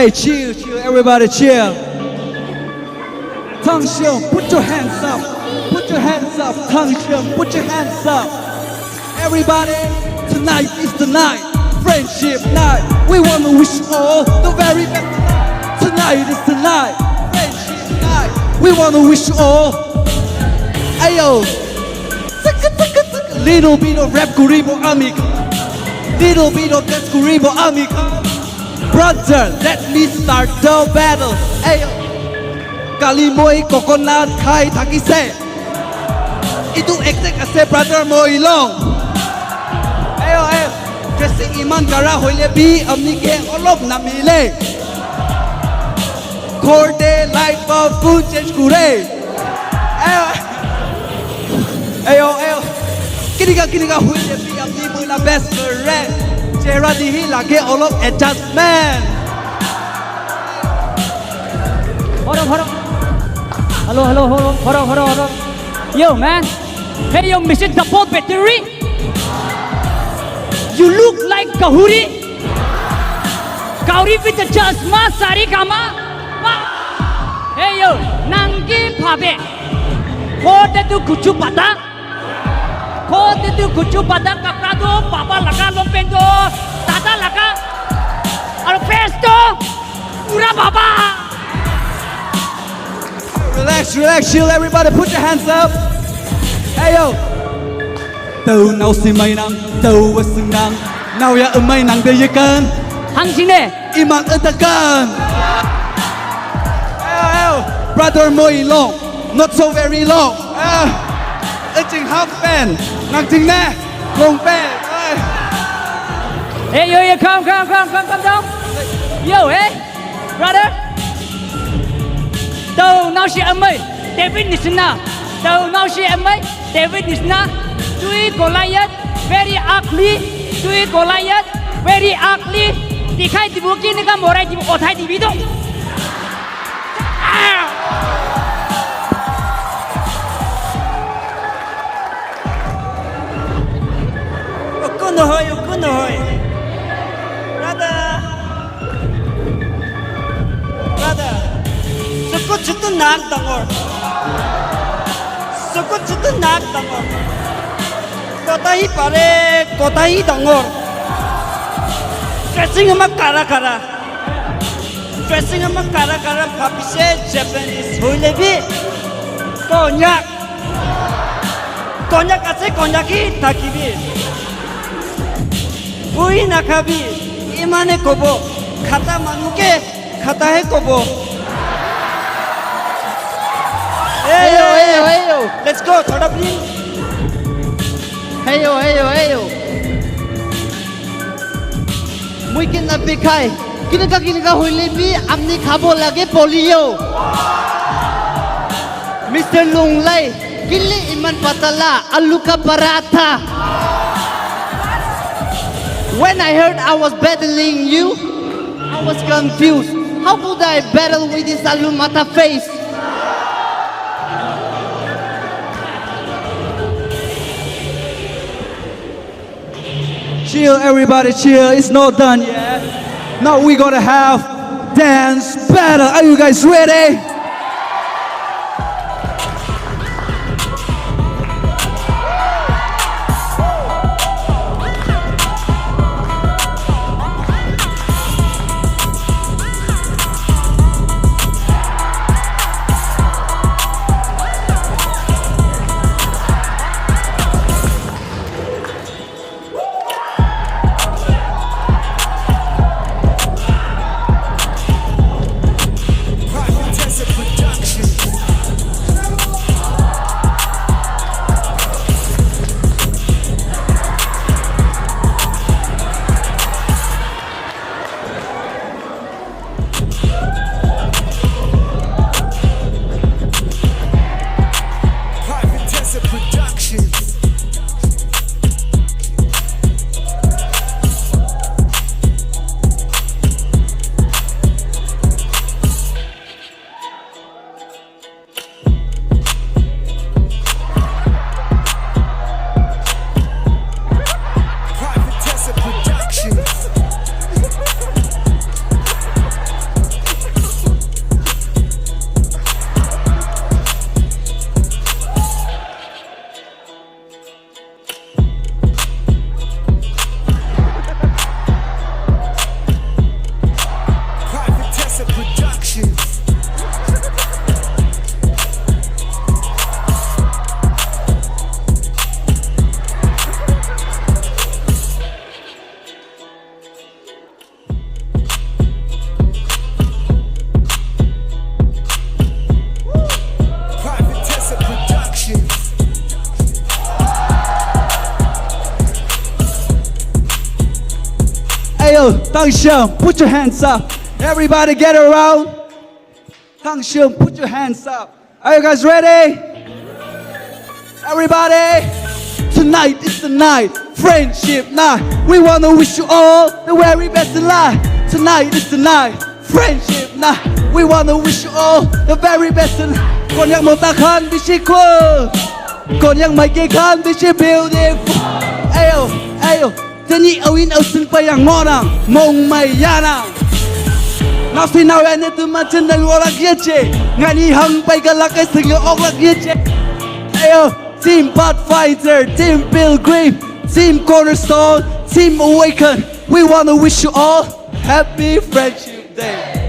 Hey, chill, chill, everybody chill. TANGSHIM, put your hands up. Put your hands up. TANGSHIM, put your hands up. Everybody, tonight is the night. Friendship night. We want to wish all the very best. Tonight is the night. Friendship night. We want to wish all. Ayo. Little bit of rap Kohima amigo. Little bit of dance Kohima amigo. Brother, let me start the battle. Ayo. Kali moi coconut khai thaki se. Itu exact ase brother moi long. Ayo ayo. Dressing iman kara hoile bi amni ke olop namile. Korde life of food change kure. Ayo. Ayo ayo. Kiniga hoile bi amni muna best friend. Chera dihi lage olop adjustment. Hold on. Hello. Hold on. Yo, man. Hey, yo, mission double battery. You look like Kahuri. Gauri with the chasma, sari kama. Hey, yo, nangi pabe. Kote tu kuchu pata. Kote tu kuchu pata. Kapra do, papa laka lompendo. Tata laka. Aur pesto. Pura baba. Relax, chill, everybody, put your hands up. Hey yo. Tàu nào xì mây nắng, tàu với sừng nắng. Nào ya mây nắng đây ya kan. TANGSHIM ne. Iman entakan. Hey, brother moi long, not so very long. Ching half pen, nang ching ne, long pen. Hey, yo, come down. Yo, hey, brother. Đâu nào si âm ơi, David Nisna. Đâu nào si âm ơi, David Nisna. Tuy Goliath, very ugly. Tuy Goliath, very ugly. Đi khai đi bộ kia này cái mồi đi bộ thái đi bị động. Con hỏi. Brother. Sukut situ nak tangor. Kotai pare, kotai tangor. Dressing ama kara. Papise Japanese. Hoilebi. Konyak ase konyaki takibi. Hui nakabi. Imane kobo. Kata manuke, kata he kobo. Hey yo. Let's go, thoda please. Hey yo. Mui kin na pikai. Kinaga hoile mi amni khabo lage polio. Mr. Lunglai, kili iman patala aluka paratha. When I heard I was battling you, I was confused. How could I battle with this alumata face? Chill, everybody, chill. It's not done yet. Now we're gonna have dance battle. Are you guys ready? TANGSHIM, put your hands up. Everybody get around. TANGSHIM, put your hands up. Are you guys ready? Everybody, tonight is the night, friendship night. We wanna wish you all the very best in life. Tonight is the night, friendship night. We wanna wish you all the very best in life. KONYAK một ta khăn vì chỉ cool. KONYAK mấy cái khăn vì chỉ beautiful. Ayo, ayo, thế nhị âu in âu xưng bay à ngon à, mong mày ya nào. Nào xin nào em từ mà chân đây ngồi là kia chế, ngày đi hăng bay cả là cái sừng ốc là kia chế. Ayo, Team Pathfinder, Team Pilgrim, Team Cornerstone, Team Awaken. We wanna wish you all happy Friendship Day.